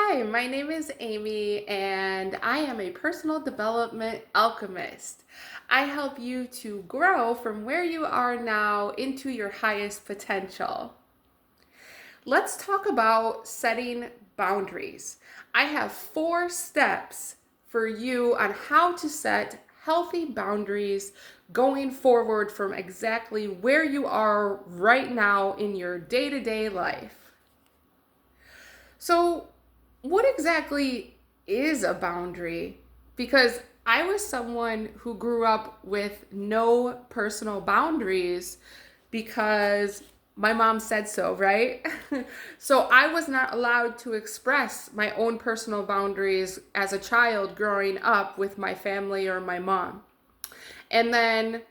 Hi, my name is Amy, and I am a personal development alchemist. I help you to grow from where you are now into your highest potential. Let's talk about setting boundaries. I have 4 steps for you on how to set healthy boundaries going forward from exactly where you are right now in your day-to-day life. So, what exactly is a boundary? Because I was someone who grew up with no personal boundaries because my mom said so, right? So I was not allowed to express my own personal boundaries as a child growing up with my family or my mom. And then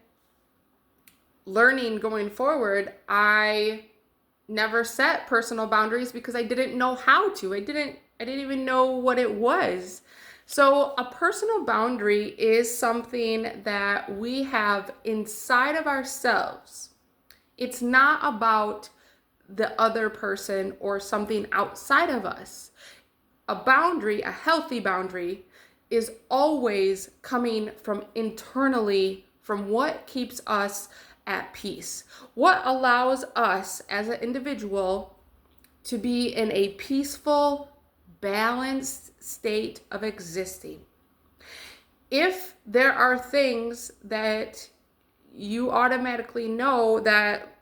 learning going forward, I never set personal boundaries because I didn't know how to. I didn't even know what it was. So a personal boundary is something that we have inside of ourselves. It's not about the other person or something outside of us. A boundary, a healthy boundary, is always coming from internally, from what keeps us at peace. What allows us as an individual to be in a peaceful, balanced state of existing. If there are things that you automatically know that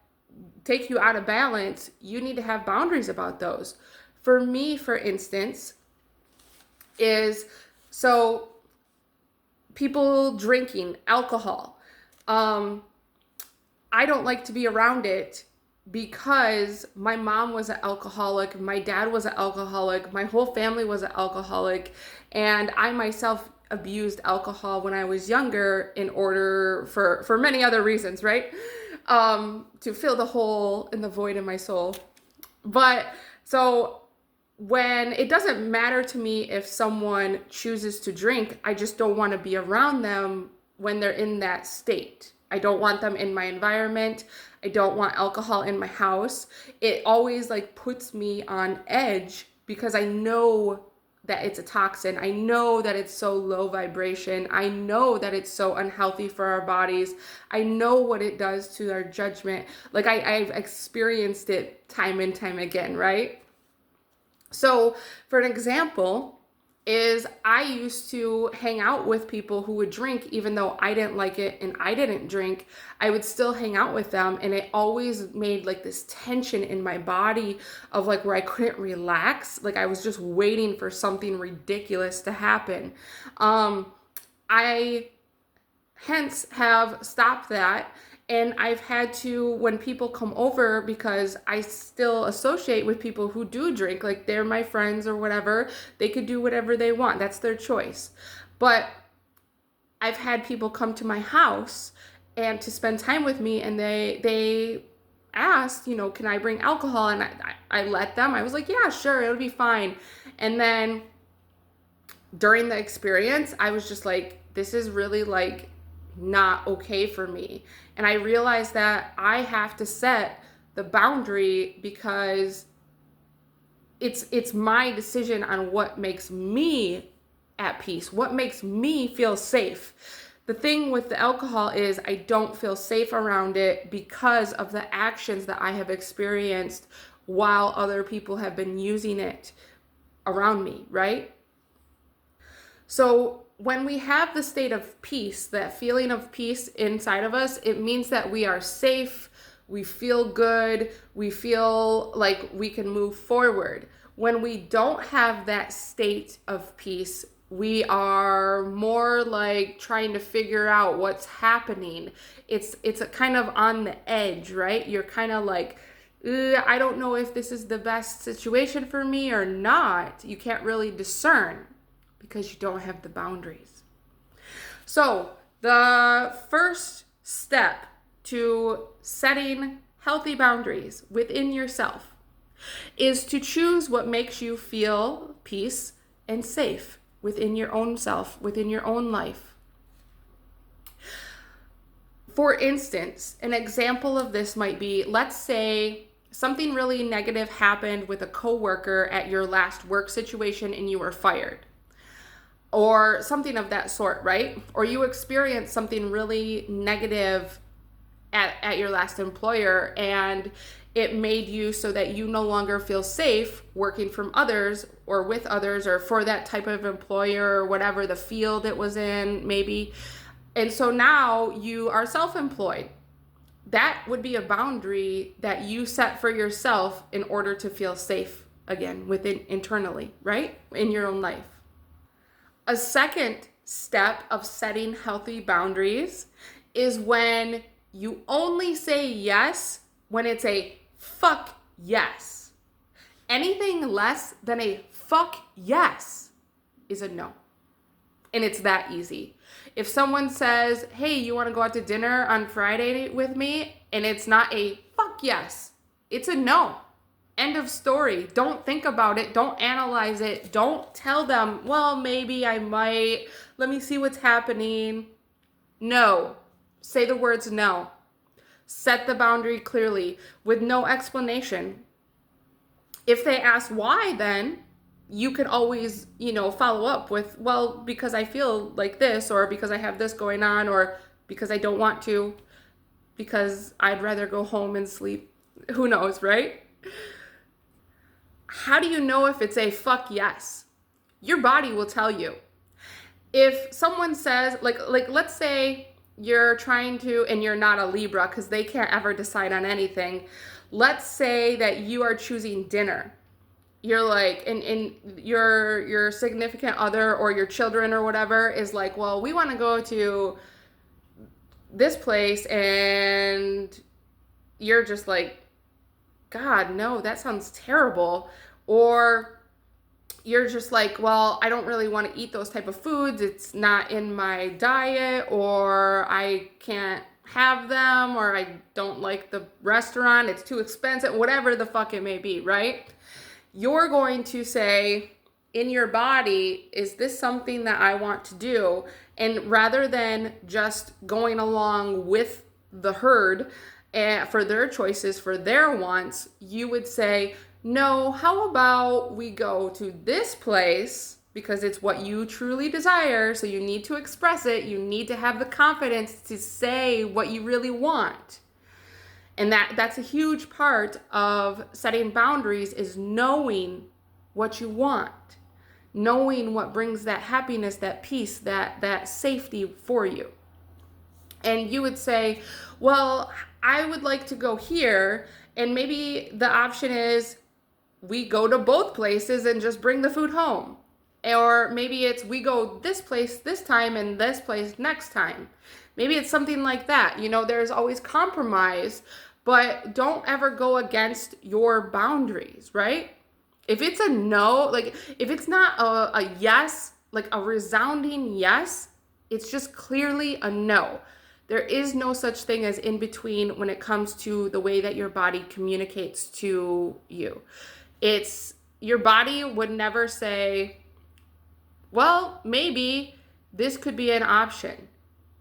take you out of balance, you need to have boundaries about those. For me, for instance, is so people drinking alcohol. I don't like to be around it because my mom was an alcoholic, my dad was an alcoholic, my whole family was an alcoholic, and I myself abused alcohol when I was younger in order for many other reasons, right? To fill the hole in the void in my soul. But so when it doesn't matter to me if someone chooses to drink, I just don't want to be around them when they're in that state. I don't want them in my environment. I don't want alcohol in my house. It always puts me on edge because I know that it's a toxin. I know that it's so low vibration. I know that it's so unhealthy for our bodies. I know what it does to our judgment. I've experienced it time and time again, right? So for an example, is I used to hang out with people who would drink even though I didn't like it and I didn't drink. I would still hang out with them, and it always made this tension in my body of where I couldn't relax. I was just waiting for something ridiculous to happen. I hence have stopped that. And I've had to, when people come over, because I still associate with people who do drink, they're my friends or whatever, they could do whatever they want. That's their choice. But I've had people come to my house and to spend time with me, and they asked, can I bring alcohol? And I let them. I was like, yeah, sure, it'll be fine. And then during the experience, I was just like, this is really not okay for me. And I realized that I have to set the boundary because it's my decision on what makes me at peace, what makes me feel safe. The thing with the alcohol is I don't feel safe around it because of the actions that I have experienced while other people have been using it around me, right? So when we have the state of peace, that feeling of peace inside of us, it means that we are safe, we feel good, we feel like we can move forward. When we don't have that state of peace, we are more trying to figure out what's happening. It's a kind of on the edge, right? You're kind of I don't know if this is the best situation for me or not. You can't really discern because you don't have the boundaries. So the first step to setting healthy boundaries within yourself is to choose what makes you feel peace and safe within your own self, within your own life. For instance, an example of this might be, let's say something really negative happened with a coworker at your last work situation and you were fired, or something of that sort, right? Or you experienced something really negative at your last employer, and it made you so that you no longer feel safe working from others or with others or for that type of employer or whatever the field it was in, maybe. And so now you are self-employed. That would be a boundary that you set for yourself in order to feel safe again within internally, right? In your own life. A second step of setting healthy boundaries is when you only say yes when it's a fuck yes. Anything less than a fuck yes is a no. And it's that easy. If someone says, hey, you want to go out to dinner on Friday with me? And it's not a fuck yes, it's a no. End of story. Don't think about it. Don't analyze it. Don't tell them, well, maybe I might. Let me see what's happening. No. Say the words no. Set the boundary clearly with no explanation. If they ask why, then you could always, follow up with, well, because I feel like this, or because I have this going on, or because I don't want to, because I'd rather go home and sleep. Who knows, right? How do you know if it's a fuck yes? Your body will tell you. If someone says, like let's say you're trying to, and you're not a Libra because they can't ever decide on anything. Let's say that you are choosing dinner. You're like, and your significant other or your children or whatever is like, well, we want to go to this place, and you're just like, God, no, that sounds terrible. Or you're just like, well, I don't really want to eat those type of foods. It's not in my diet, or I can't have them, or I don't like the restaurant. It's too expensive, whatever the fuck it may be, right? You're going to say in your body, is this something that I want to do? And rather than just going along with the herd for their choices, for their wants, you would say, no, how about we go to this place because it's what you truly desire. So you need to express it. You need to have the confidence to say what you really want. And that's a huge part of setting boundaries, is knowing what you want, knowing what brings that happiness, that peace, that safety for you. And you would say, well, I would like to go here. And maybe the option is we go to both places and just bring the food home. Or maybe it's we go this place this time and this place next time. Maybe it's something like that. There's always compromise, but don't ever go against your boundaries, right? If it's a no, like if it's not a yes, like a resounding yes, it's just clearly a no. There is no such thing as in between when it comes to the way that your body communicates to you. Your body would never say, well, maybe this could be an option.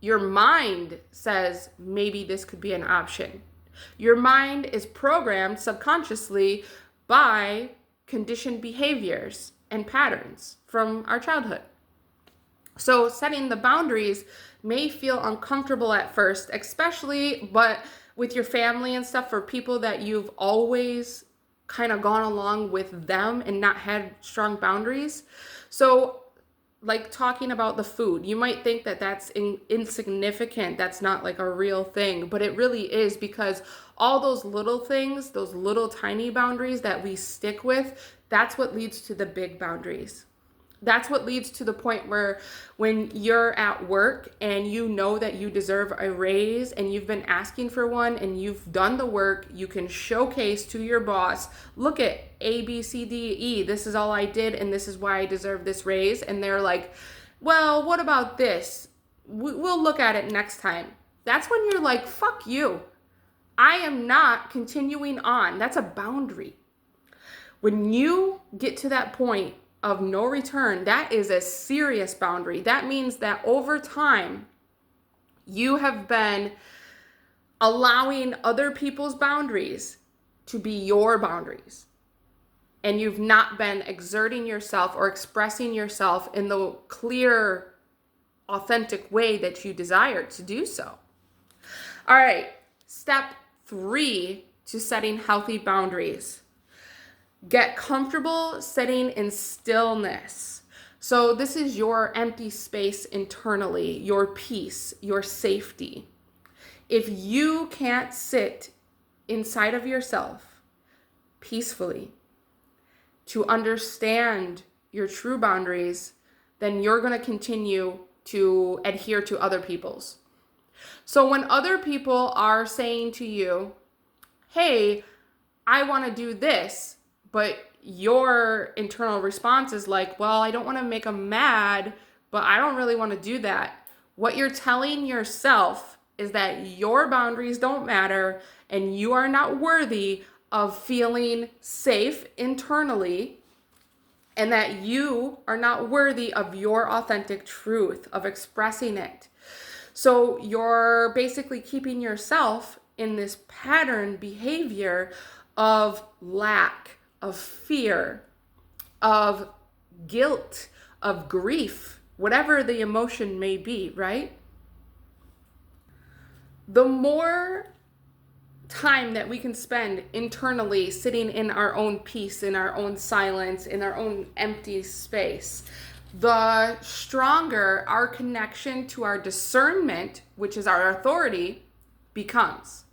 Your mind says maybe this could be an option. Your mind is programmed subconsciously by conditioned behaviors and patterns from our childhood. So setting the boundaries may feel uncomfortable at first, especially but with your family and stuff, for people that you've always kind of gone along with them and not had strong boundaries. So like talking about the food, you might think that that's insignificant. That's not like a real thing, but it really is, because all those little things, those little tiny boundaries that we stick with, that's what leads to the big boundaries. That's what leads to the point where when you're at work and you know that you deserve a raise and you've been asking for one and you've done the work, you can showcase to your boss, look at A, B, C, D, E, this is all I did and this is why I deserve this raise. And they're like, well, what about this? We'll look at it next time. That's when you're like, fuck you. I am not continuing on. That's a boundary. When you get to that point of no return, that is a serious boundary. That means that over time, you have been allowing other people's boundaries to be your boundaries, and you've not been exerting yourself or expressing yourself in the clear, authentic way that you desire to do so. All right, step 3 to setting healthy boundaries. Get comfortable sitting in stillness. So this is your empty space internally, your peace, your safety. If you can't sit inside of yourself peacefully to understand your true boundaries, then you're going to continue to adhere to other people's. So when other people are saying to you, hey, I want to do this, but your internal response is like, well, I don't want to make them mad, but I don't really want to do that. What you're telling yourself is that your boundaries don't matter and you are not worthy of feeling safe internally, and that you are not worthy of your authentic truth, of expressing it. So you're basically keeping yourself in this pattern behavior of lack, of fear, of guilt, of grief, whatever the emotion may be, right? The more time that we can spend internally sitting in our own peace, in our own silence, in our own empty space, the stronger our connection to our discernment, which is our authority, becomes.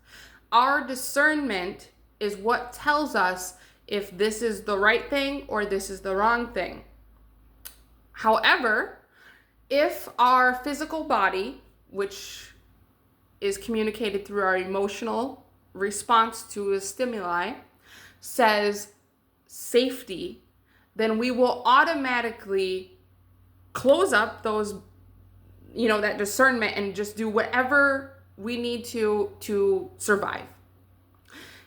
Our discernment is what tells us if this is the right thing or this is the wrong thing. However, if our physical body, which is communicated through our emotional response to a stimuli, says safety, then we will automatically close up those, that discernment and just do whatever we need to survive.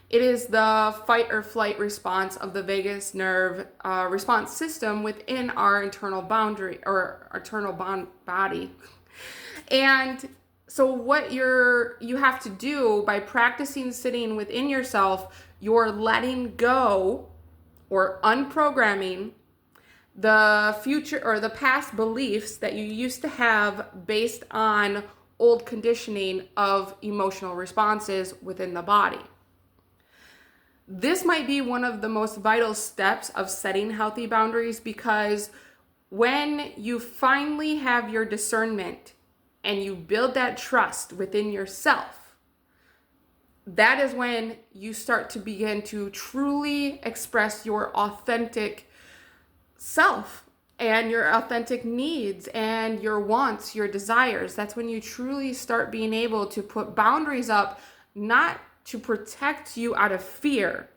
It is the fight or flight response of the vagus nerve response system within our internal boundary or internal body. And so what you have to do by practicing sitting within yourself, you're letting go or unprogramming the future or the past beliefs that you used to have based on old conditioning of emotional responses within the body. This might be one of the most vital steps of setting healthy boundaries, because when you finally have your discernment and you build that trust within yourself, that is when you start to begin to truly express your authentic self and your authentic needs and your wants, your desires. That's when you truly start being able to put boundaries up, not to protect you out of fear,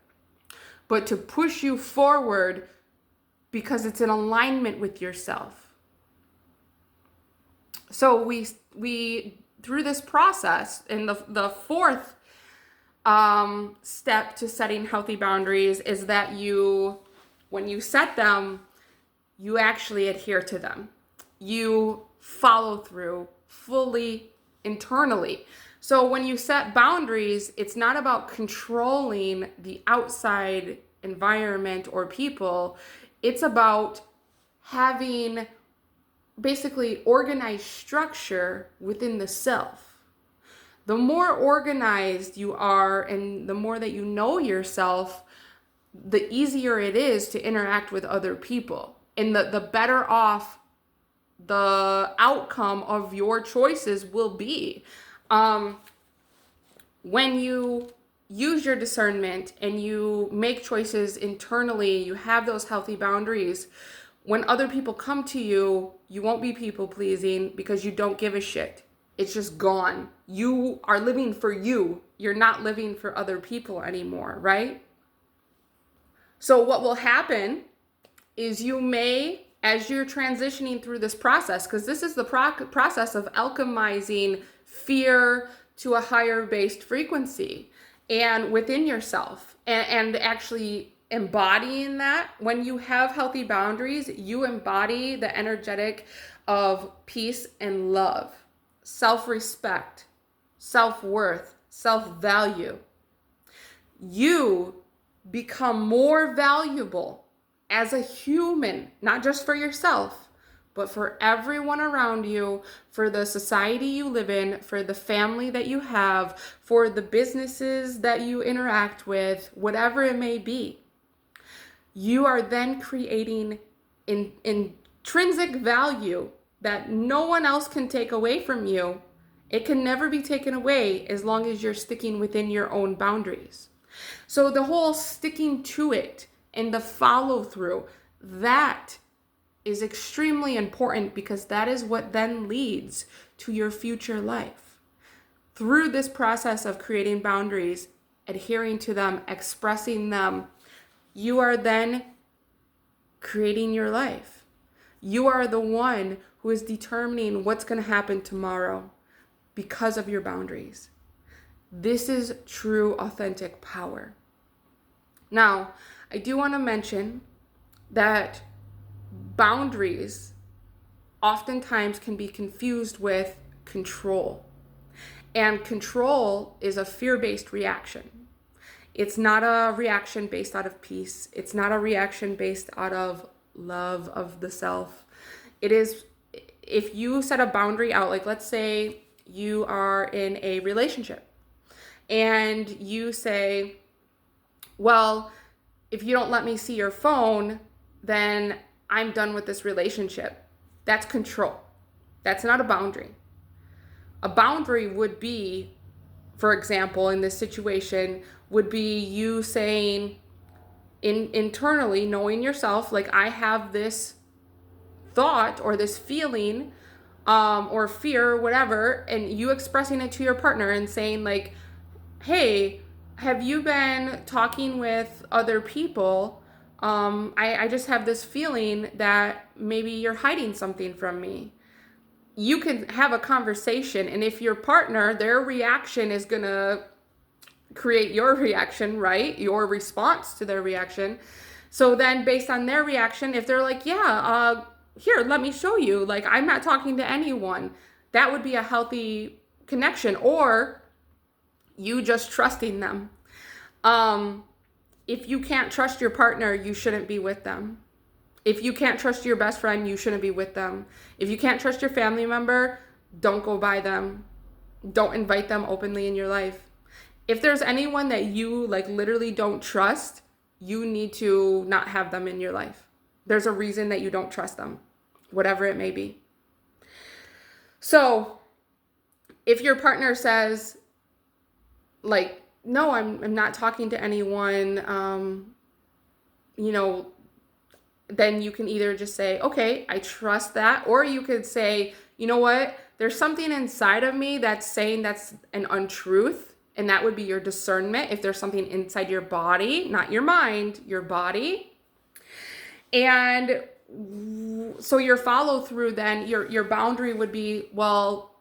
but to push you forward because it's in alignment with yourself. So we through this process, and the fourth step to setting healthy boundaries is that when you set them, you actually adhere to them. You follow through fully internally. So when you set boundaries, it's not about controlling the outside environment or people. It's about having basically organized structure within the self. The more organized you are and the more that you know yourself, the easier it is to interact with other people, and the better off the outcome of your choices will be. When you use your discernment and you make choices internally, you have those healthy boundaries. When other people come to you, you won't be people pleasing because you don't give a shit. It's just gone. You are living for you. You're not living for other people anymore, right? So what will happen is you may, as you're transitioning through this process, because this is the process of alchemizing fear to a higher based frequency and within yourself, and actually embodying that. When you have healthy boundaries, you embody the energetic of peace and love, self-respect, self-worth, self-value. you become more valuable as a human, not just for yourself, but for everyone around you, for the society you live in, for the family that you have, for the businesses that you interact with, whatever it may be. You are then creating intrinsic value that no one else can take away from you. It can never be taken away as long as you're sticking within your own boundaries. So the whole sticking to it and the follow through, that is extremely important, because that is what then leads to your future life. Through this process of creating boundaries, adhering to them, expressing them, you are then creating your life. You are the one who is determining what's going to happen tomorrow because of your boundaries. This is true, authentic power. Now, I do want to mention that boundaries oftentimes can be confused with control. And control is a fear-based reaction. It's not a reaction based out of peace. It's not a reaction based out of love of the self. It is, if you set a boundary out, like let's say you are in a relationship and you say, well, if you don't let me see your phone, then I'm done with this relationship. That's control. That's not a boundary. A boundary would be, for example, in this situation, would be you saying internally, knowing yourself, like I have this thought or this feeling or fear or whatever, and you expressing it to your partner and saying like, hey, have you been talking with other people? I just have this feeling that maybe you're hiding something from me. You can have a conversation, and if your partner, their reaction is gonna create your reaction, right? Your response to their reaction. So then based on their reaction, if they're like, yeah, here, let me show you, like I'm not talking to anyone, that would be a healthy connection. Or you just trusting them. If you can't trust your partner, you shouldn't be with them. If you can't trust your best friend, you shouldn't be with them. If you can't trust your family member, don't go by them. Don't invite them openly in your life. If there's anyone that you like literally don't trust, you need to not have them in your life. There's a reason that you don't trust them, whatever it may be. So if your partner says like, no, I'm not talking to anyone, then you can either just say, okay, I trust that. Or you could say, you know what? There's something inside of me that's saying that's an untruth. And that would be your discernment. If there's something inside your body, not your mind, your body. And so your follow through then, your boundary would be, well,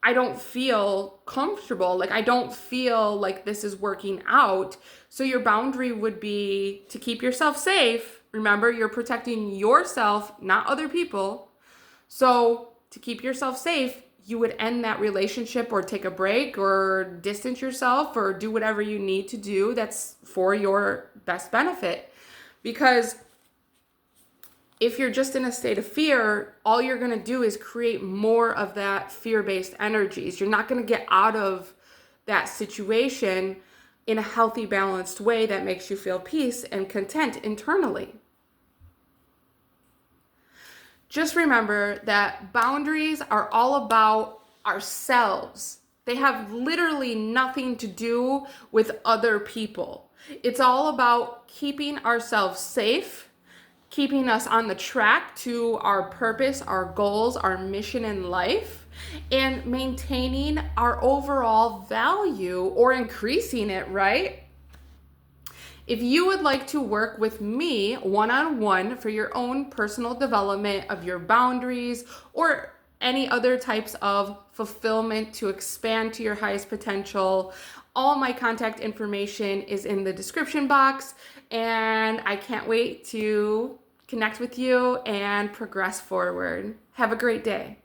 I don't feel comfortable. Like I don't feel like this is working out. So your boundary would be to keep yourself safe. Remember, you're protecting yourself, not other people. So to keep yourself safe, you would end that relationship or take a break or distance yourself or do whatever you need to do that's for your best benefit. Because if you're just in a state of fear, all you're going to do is create more of that fear-based energies. You're not going to get out of that situation in a healthy, balanced way that makes you feel peace and content internally. Just remember that boundaries are all about ourselves. They have literally nothing to do with other people. It's all about keeping ourselves safe, keeping us on the track to our purpose, our goals, our mission in life, and maintaining our overall value or increasing it, right? If you would like to work with me one-on-one for your own personal development of your boundaries or any other types of fulfillment to expand to your highest potential, all my contact information is in the description box, and I can't wait to connect with you and progress forward. Have a great day.